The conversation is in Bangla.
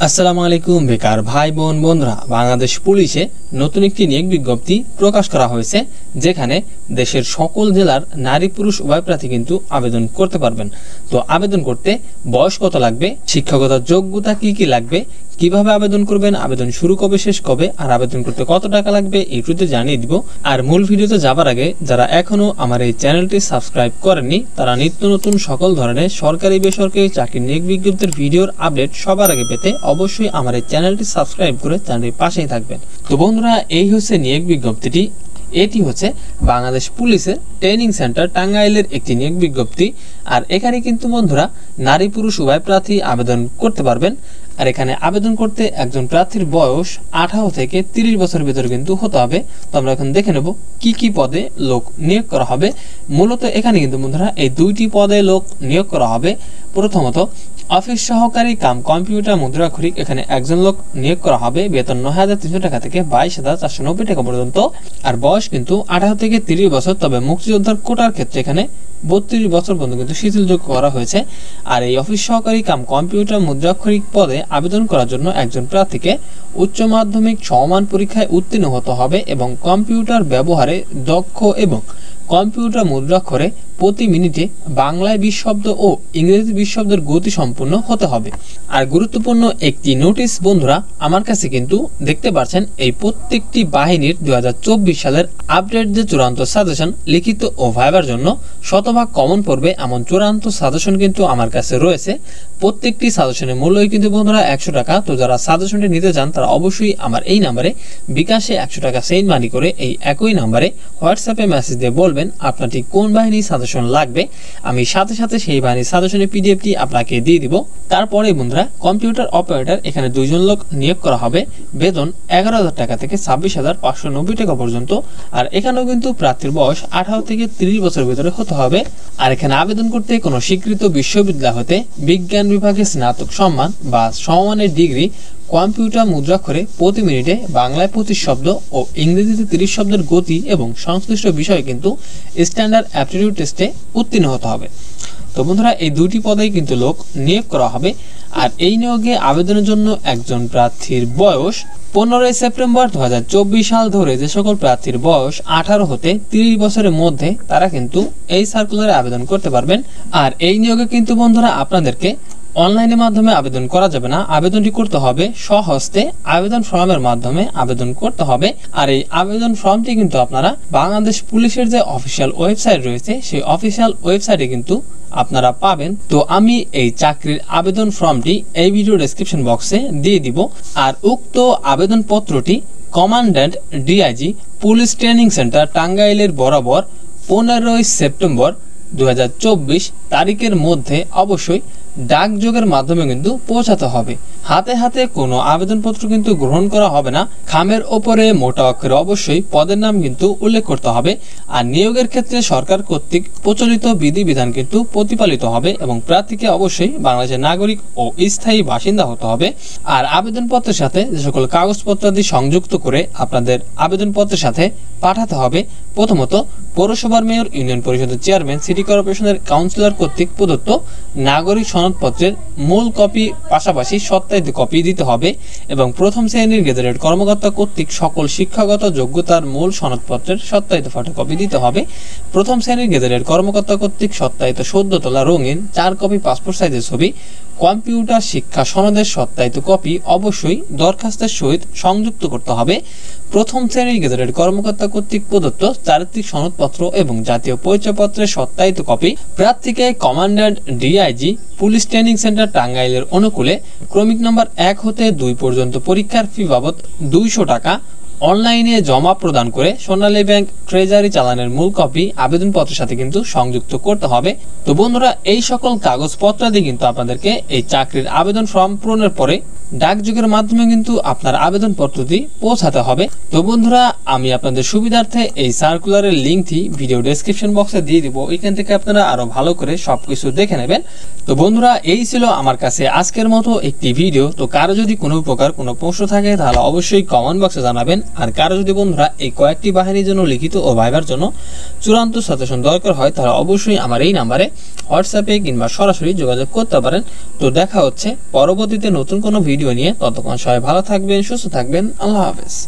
আসসালামু আলাইকুম বেকার ভাই বোন বন্ধুরা, বাংলাদেশ পুলিশে নতুন একটি নিয়োগ বিজ্ঞপ্তি প্রকাশ করা হয়েছে, যেখানে দেশের সকল জেলার নারী পুরুষ উভয় প্রার্থী কিন্তু আবেদন করতে পারবেন। তো আবেদন করতে বয়স কত লাগবে, শিক্ষাগত যোগ্যতা কি লাগবে, কিভাবে আবেদন করবেন, আবেদন শুরু কবে শেষ কবে, আর আবেদন করতে কত টাকা লাগবে এই টুতে জানিয়ে দিব। আর মূল ভিডিওতে যাবার আগে যারা এখনো আমার এই চ্যানেলটি সাবস্ক্রাইব করেননি, তারা নিত্য নতুন সকল ধরনের সরকারি বেসরকারি চাকরির নিয়োগ বিজ্ঞপ্তির ভিডিওর আপডেট সবার আগে পেতে অবশ্যই আমার এই চ্যানেলটি সাবস্ক্রাইব করে চ্যানেলটির পাশেই থাকবেন। তো বন্ধুরা, এই হচ্ছে নিয়োগ বিজ্ঞপ্তিটি। এটি হচ্ছে বাংলাদেশ পুলিশের ট্রেনিং সেন্টার টাঙ্গাইলের একটি নিয়োগ বিজ্ঞপ্তি। আর এখানে কিন্তু বন্ধুরা নারী পুরুষ উভয় প্রার্থী আবেদন করতে পারবেন। আর এখানে আবেদন করতে একজন প্রার্থীর বয়স 18 থেকে 30 বছরের ভিতরে কিন্তু হতে হবে। তো আমরা এখন দেখে নেব কি পদে লোক নিয়োগ করা হবে। মূলত এখানে কিন্তু বন্ধুরা এই দুইটি পদে লোক নিয়োগ করা হবে। প্রথমত অফিস সহকারী কাম কম্পিউটার মুদ্রাক্ষরিক, এখানে একজন লোক নিয়োগ করা হবে। বেতন 9,300 টাকা থেকে 22,490 টাকা পর্যন্ত। আর বয়স কিন্তু 18 থেকে 30 বছর। তবে মুক্তিযোদ্ধার কোটার ক্ষেত্রে এখানে 32 বছর পর্যন্ত কিন্তু শিথিলযোগ্য করা হয়েছে। আর এই অফিস সহকারী কাম কম্পিউটার মুদ্রাক্ষরিক পদে আবেদন করার জন্য একজন প্রার্থীকে উচ্চ মাধ্যমিক সমমান পরীক্ষায় উত্তীর্ণ হতে হবে এবং কম্পিউটার ব্যবহারে দক্ষ এবং কম্পিউটার মুদ্রাক্ষরে প্রতি মিনিটে বাংলায় 20 শব্দ ও ইংরেজি 20 শব্দের গতি সম্পন্ন হতে হবে। আর গুরুত্বপূর্ণ একটি নোটিশ বন্ধুরা, আমার কাছে কিন্তু দেখতে পাচ্ছেন এই প্রত্যেকটি বাহিনীর 2024 সালের আপডেট যে চূড়ান্ত সাজেশন লিখিত ও ভাইবার জন্য শতভাগ কমন পড়বে এমন চূড়ান্ত সাজেশন কিন্তু আমার কাছে রয়েছে। প্রত্যেকটি সাজেশনের মূল্যই কিন্তু বন্ধুরা 100 টাকা। তো যারা সাজেশনটি নিতে চান তারা অবশ্যই আমার এই নাম্বারে বিকাশে 100 টাকা সেন্ড মানি করে এই একই নাম্বারে হোয়াটসঅ্যাপে মেসেজ দিয়ে বলবেন আপনার ঠিক কোন বাহিনী সাজেশন লাগবে। আমি সাথে সাথে সেই বাহিনীর সাজেশনের পিডিএফটি আপনাকে দিয়ে দিব। তারপরে বন্ধুরা কম্পিউটার অপারেটর, এখানে 2 জন লোক নিয়োগ করা হবে। বেতন 11,000 টাকা থেকে 26,590 টাকা পর্যন্ত। আর এখানেও কিন্তু প্রার্থীর বয়স 18 থেকে 30 বছরের ভিতরে হতে হবে। আর এখানে আবেদন করতে কোনো স্বীকৃত বিশ্ববিদ্যালয় হতে বিজ্ঞান বিভাগে স্নাতক সম্মান বা সমমানের ডিগ্রি, কম্পিউটার মুদ্রাক্ষরে প্রতি মিনিটে বাংলায় 25 শব্দ ও ইংরেজিতে 30 শব্দের গতি এবং সংশ্লিষ্ট বিষয়ে কিন্তু স্ট্যান্ডার্ড অ্যাপটিটিউড টেস্টে উত্তীর্ণ হতে হবে। তো বন্ধুরা, এই দুটি পদেই কিন্তু লোক নিয়োগ করা হবে। আর এই নিয়োগে আবেদনের জন্য একজন প্রার্থীর বয়স 15 সেপ্টেম্বর 2024 সাল ধরে যে সকল প্রার্থীর বয়স 18 হতে 30 বছরের মধ্যে তারা কিন্তু এই সার্কুলারে আবেদন করতে পারবেন। আর এই নিয়োগে কিন্তু বন্ধুরা আপনাদেরকে অনলাইনের মাধ্যমে আবেদন করা যাবে না, আবেদনটি করতে হবে স্বহস্তে আবেদন ফর্মের মাধ্যমে আবেদন করতে হবে। আর এই আবেদন ফর্মটি কিন্তু আপনারা বাংলাদেশ পুলিশের যে অফিসিয়াল ওয়েবসাইট রয়েছে সেই অফিসিয়াল ওয়েবসাইটে কিন্তু আপনারা পাবেন। তো আমি এই চাকরির আবেদন ফর্মটি এই ভিডিও ডেসক্রিপশন বক্সে দিয়ে দিব। আর উক্ত আবেদন পত্রটি commandant DIG police training centre টাঙ্গাইলের বরাবর 15 সেপ্টেম্বর 2024 তারিখের মধ্যে অবশ্যই ডাকযোগের মাধ্যমে কিন্তু পৌঁছাতে হবে। হাতে হাতে কোনো আবেদনপত্র কিন্তু গ্রহণ করা হবে না। খামের ওপরে মোটা অক্ষরে অবশ্যই পদের নাম কিন্তু উল্লেখ করতে হবে। আর নিয়োগের ক্ষেত্রে সরকার কর্তৃক প্রচলিত বিধিবিধান কিন্তু প্রতিপালিত হবে এবং প্রার্থীকে অবশ্যই বাংলাদেশের নাগরিক ও স্থায়ী বাসিন্দা হতে হবে। আর আবেদনপত্রের সাথে যে সকল কাগজপত্রাদি সংযুক্ত করে আপনাদের আবেদনপত্রের সাথে পাঠাতে হবে, প্রথমত পৌরসভার মেয়র, ইউনিয়ন পরিষদের চেয়ারম্যান, সিটি কর্পোরেশনের কাউন্সিলর কর্তৃক প্রদত্ত নাগরিক সনদপত্রের মূল কপি পাশাপাশি সত্যায়িত কপি দিতে হবে এবং প্রথম শ্রেণীর গেজেটেড কর্মকর্তা কর্তৃক সকল শিক্ষাগত যোগ্যতার মূল সনদপত্রের সত্যায়িত ফটোকপি দিতে হবে। প্রথম শ্রেণীর গেজেটেড কর্মকর্তা কর্তৃক সত্যায়িত সদ্য তোলা রঙিন 4 কপি পাসপোর্ট সাইজের ছবি, কম্পিউটার শিক্ষা সনদের সত্যায়িত কপি অবশ্যই দরখাস্তের সহিত সংযুক্ত করতে হবে। প্রথম শ্রেণীর গেজেটেড কর্মকর্তা কর্তৃক প্রদত্ত চারিত্রিক সনদপত্র এবং জাতীয় পরিচয়পত্রের সত্যায়িত কপি প্রার্থীকে commandant DIG police training centre টাঙ্গাইলের অনুকূলে ক্রমিক নম্বর 1 হতে 2 পর্যন্ত পরীক্ষার ফি বাবদ 200 টাকা অনলাইনে জমা প্রদান করে সোনালী ব্যাংক ট্রেজারি চালানের মূল কপি আবেদনপত্রের সাথে কিন্তু সংযুক্ত করতে হবে। তো বন্ধুরা, এই সকল কাগজপত্রাদি কিন্তু আপনাদেরকে এই চাকরির আবেদন ফর্ম পূরণের পরে ডাকযোগের মাধ্যমে কিন্তু আপনার আবেদনপত্রটি পৌঁছাতে হবে। তো বন্ধুরা, আমি আপনাদের সুবিধার্থে এই সার্কুলারের লিঙ্কটি ভিডিও ডেসক্রিপশন বক্সে দিয়ে দিব, এখান থেকে আপনারা আরো ভালো করে সবকিছু দেখে নেবেন। তো বন্ধুরা, এই ছিল আমার কাছে আজকের মতো একটি ভিডিও। তো কারো যদি কোনো প্রকার কোনো প্রশ্ন থাকে তাহলে অবশ্যই কমেন্ট বক্সে জানাবেন। আর কারো যদি বন্ধুরা এই কয়েকটি বাহিনীর জন্য লিখিত ও ভাইবার জন্য চূড়ান্ত সাজেশন দরকার হয় তাহলে অবশ্যই আমার এই নাম্বারে হোয়াটসঅ্যাপে কিংবা সরাসরি যোগাযোগ করতে পারেন। তো দেখা হচ্ছে পরবর্তীতে নতুন কোনো ভিডিও নিয়ে। ততক্ষণ সবাই ভালো থাকবেন, সুস্থ থাকবেন। আল্লাহ হাফেজ।